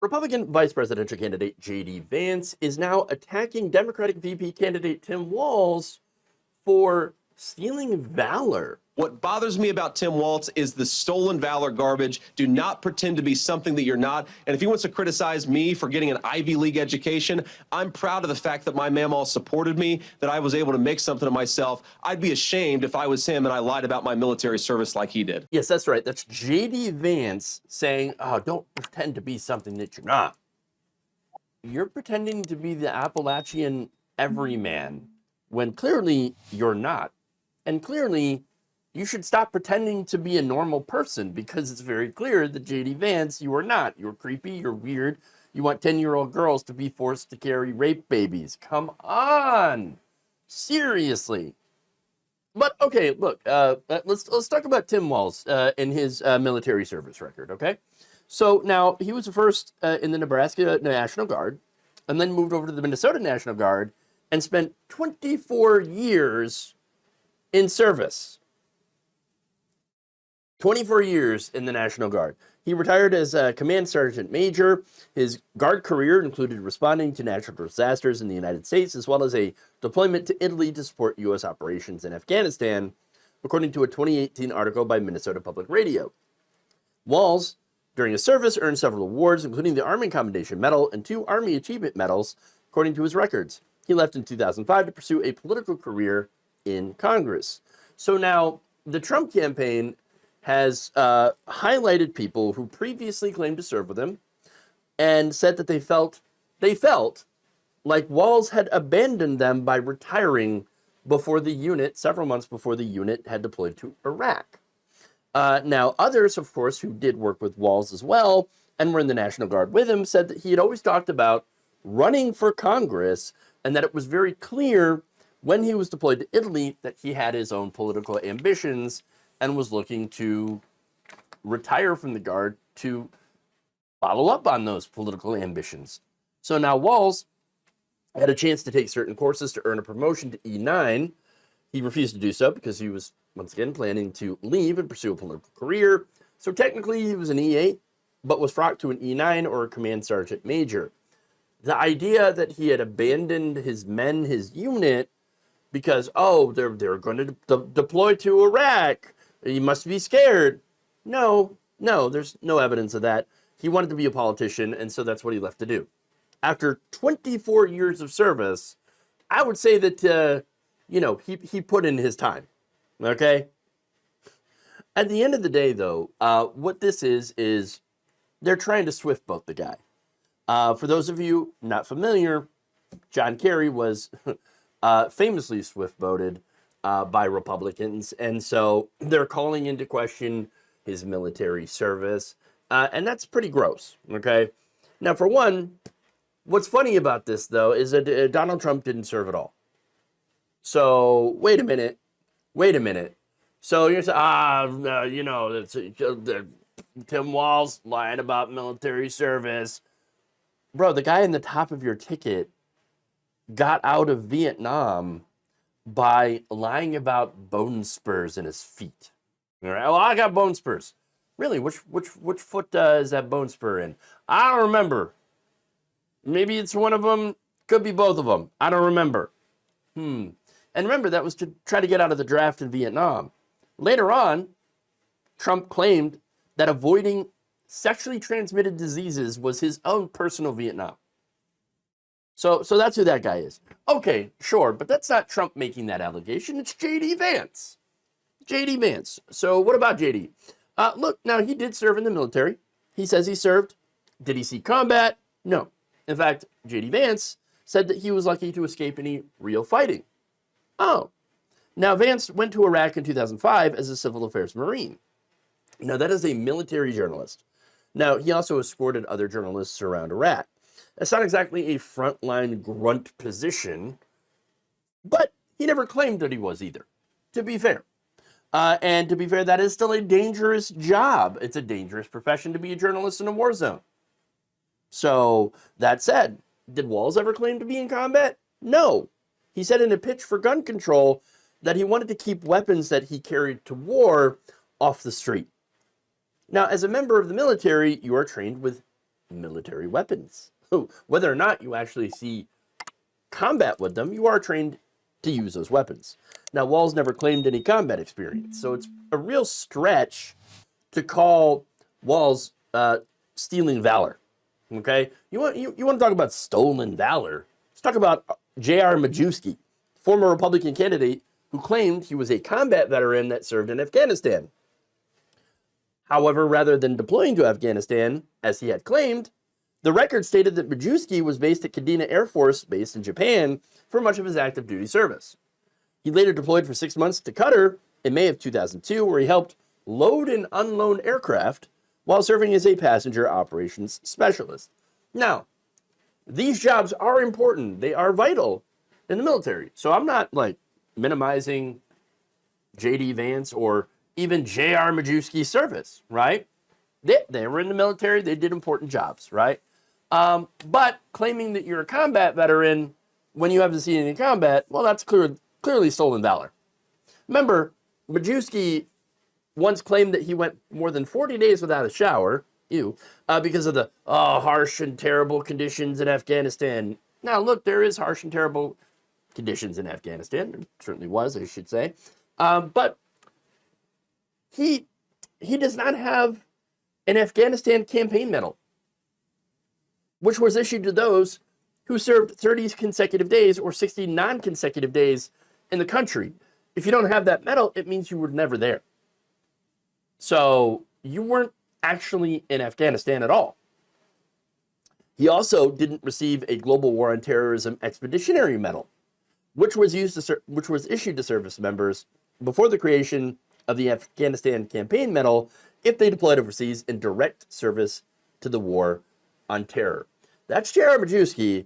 Republican vice presidential candidate J.D. Vance is now attacking Democratic VP candidate Tim Walz for stealing Valor. What bothers me about Tim Walz is the stolen Valor garbage. Do not pretend to be something that you're not. And if he wants to criticize me for getting an Ivy League education, I'm proud of the fact that my mamaw supported me, that I was able to make something of myself. I'd be ashamed if I was him and I lied about my military service like he did. Yes, that's right. That's J.D. Vance saying, oh, don't pretend to be something that you're not. You're pretending to be the Appalachian everyman when clearly you're not. And clearly, you should stop pretending to be a normal person, because it's very clear that J.D. Vance, you are not. You're creepy, you're weird. You want 10-year-old girls to be forced to carry rape babies. Come on. Seriously. But, okay, look, let's talk about Tim Walz and his military service record, okay? So now, he was the first in the Nebraska National Guard, and then moved over to the Minnesota National Guard, and spent 24 years in service. 24 years in the National Guard. He retired as a command sergeant major. His Guard career included responding to natural disasters in the United States, as well as a deployment to Italy to support U.S. operations in Afghanistan, according to a 2018 article by Minnesota Public Radio. Walz, during his service, earned several awards, including the Army Commendation Medal and 2 Army Achievement Medals, according to his records. He left in 2005 to pursue a political career in Congress. So now, the Trump campaign has highlighted people who previously claimed to serve with him and said that they felt like Walz had abandoned them by retiring before the unit, several months before the unit had deployed to Iraq. Now, others, of course, who did work with Walz as well and were in the National Guard with him, said that he had always talked about running for Congress, and that it was very clear when he was deployed to Italy that he had his own political ambitions and was looking to retire from the Guard to follow up on those political ambitions. So now Walz had a chance to take certain courses to earn a promotion to E9. He refused to do so because he was, once again, planning to leave and pursue a political career. So technically he was an E8, but was frocked to an E9 or a command sergeant major. The idea that he had abandoned his men, his unit, because, oh, they're going to deploy to Iraq, he must be scared. No, there's no evidence of that. He wanted to be a politician, and so that's what he left to do. After 24 years of service, I would say that, he put in his time, okay? At the end of the day, though, what this is they're trying to swift boat the guy. For those of you not familiar, John Kerry was famously swift-boated by Republicans, and so they're calling into question his military service, and that's pretty gross, okay? Now, for one, what's funny about this, though, is that Donald Trump didn't serve at all. So, wait a minute. So you're saying, Tim Walz lied about military service. Bro, the guy in the top of your ticket got out of Vietnam by lying about bone spurs in his feet. All right, well, I got bone spurs. Really, which foot is that bone spur in? I don't remember. Maybe it's one of them. Could be both of them. I don't remember. And remember, that was to try to get out of the draft in Vietnam. Later on, Trump claimed that avoiding sexually transmitted diseases was his own personal Vietnam. So that's who that guy is. Okay, sure, but that's not Trump making that allegation. It's J.D. Vance. J.D. Vance. So what about J.D.? Look, now he did serve in the military. He says he served. Did he see combat? No. In fact, J.D. Vance said that he was lucky to escape any real fighting. Oh. Now, Vance went to Iraq in 2005 as a civil affairs Marine. Now, that is a military journalist. Now, he also escorted other journalists around Iraq. It's not exactly a frontline grunt position, but he never claimed that he was either, to be fair. And to be fair, that is still a dangerous job. It's a dangerous profession to be a journalist in a war zone. So, that said, did Walz ever claim to be in combat? No. He said in a pitch for gun control that he wanted to keep weapons that he carried to war off the street. Now, as a member of the military, you are trained with military weapons. So whether or not you actually see combat with them, you are trained to use those weapons. Now, Walz never claimed any combat experience, so it's a real stretch to call Walz stealing valor. Okay, you want to talk about stolen valor? Let's talk about J.R. Majewski, former Republican candidate who claimed he was a combat veteran that served in Afghanistan. However, rather than deploying to Afghanistan, as he had claimed, the record stated that Majewski was based at Kadena Air Force Base in Japan for much of his active duty service. He later deployed for 6 months to Qatar in May of 2002, where he helped load and unload aircraft while serving as a passenger operations specialist. Now, these jobs are important. They are vital in the military. So I'm not like minimizing J.D. Vance or even J.R. Majewski's service, right? They were in the military. They did important jobs, right? But claiming that you're a combat veteran when you haven't seen any combat, well, that's clearly stolen valor. Remember, Majewski once claimed that he went more than 40 days without a shower, because of the harsh and terrible conditions in Afghanistan. Now, look, there is harsh and terrible conditions in Afghanistan. There certainly was, I should say. But he does not have an Afghanistan campaign medal, which was issued to those who served 30 consecutive days or 60 non-consecutive days in the country. If you don't have that medal, it means you were never there. So you weren't actually in Afghanistan at all. He also didn't receive a Global War on Terrorism Expeditionary Medal, which was issued to service members before the creation of the Afghanistan Campaign Medal if they deployed overseas in direct service to the war on terror. That's J.R. Majewski.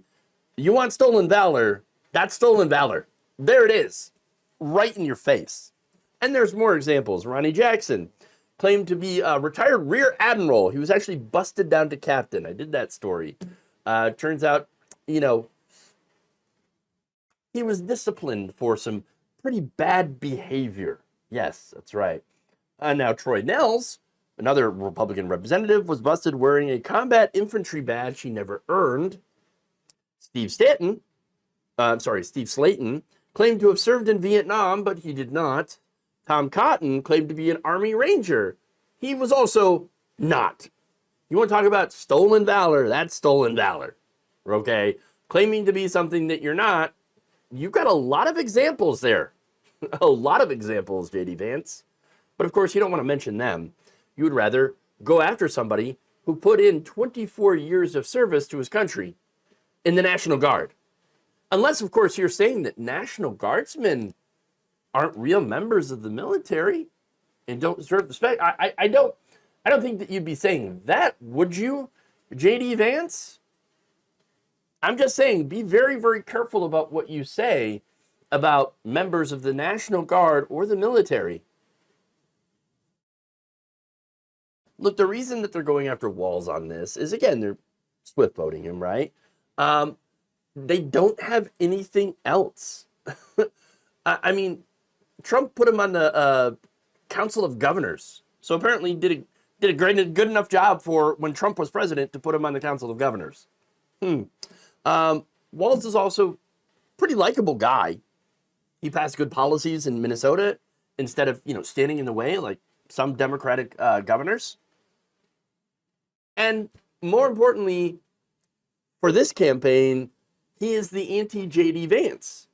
You want stolen valor? That's stolen valor. There it is, right in your face. And there's more examples. Ronnie Jackson claimed to be a retired rear admiral. He was actually busted down to captain. I did that story. Turns out, he was disciplined for some pretty bad behavior. Yes, that's right. Now, Troy Nehls, another Republican representative, was busted wearing a combat infantry badge he never earned. Steve Slayton claimed to have served in Vietnam, but he did not. Tom Cotton claimed to be an Army Ranger. He was also not. You want to talk about stolen valor? That's stolen valor. Okay? Claiming to be something that you're not. You've got a lot of examples there. A lot of examples, J.D. Vance. But of course, you don't want to mention them. You would rather go after somebody who put in 24 years of service to his country in the National Guard. Unless, of course, you're saying that National Guardsmen aren't real members of the military and don't deserve respect. I don't think that you'd be saying that, would you, J.D. Vance? I'm just saying, be very, very careful about what you say about members of the National Guard or the military. Look, the reason that they're going after Walz on this is, again, they're swift voting him, right? They don't have anything else. I mean, Trump put him on the Council of Governors. So apparently he did a good enough job for when Trump was president to put him on the Council of Governors. Walz is also a pretty likable guy. He passed good policies in Minnesota instead of, standing in the way like some Democratic governors. And more importantly, for this campaign, he is the anti-J.D. Vance.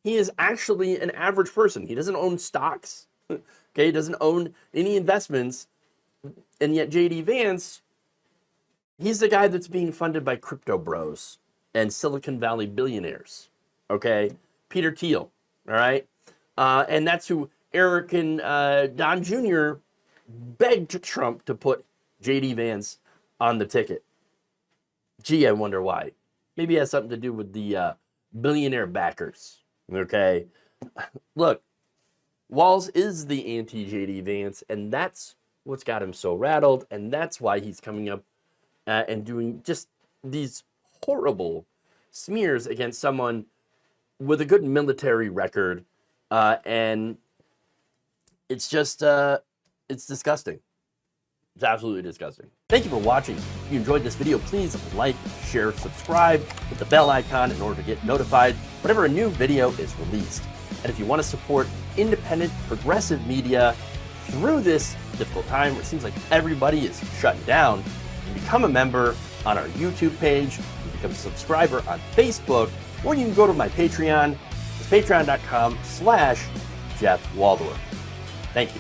He is actually an average person. He doesn't own stocks. Okay, he doesn't own any investments. And yet J.D. Vance, he's the guy that's being funded by crypto bros and Silicon Valley billionaires. Okay, Peter Thiel. All right, and that's who Eric and Don Jr. begged Trump to put J.D. Vance on the ticket. Gee, I wonder why. Maybe it has something to do with the billionaire backers. Okay, look, Walz is the anti-J.D. Vance, and that's what's got him so rattled, and that's why he's coming up and doing just these horrible smears against someone with a good military record, and it's just, it's disgusting. It's absolutely disgusting. Thank you for watching. If you enjoyed this video, please like, share, subscribe, hit the bell icon in order to get notified whenever a new video is released. And if you want to support independent, progressive media through this difficult time where it seems like everybody is shutting down, you can become a member on our YouTube page, you can become a subscriber on Facebook, or you can go to my Patreon. It's patreon.com/Jeff Waldorf. Thank you.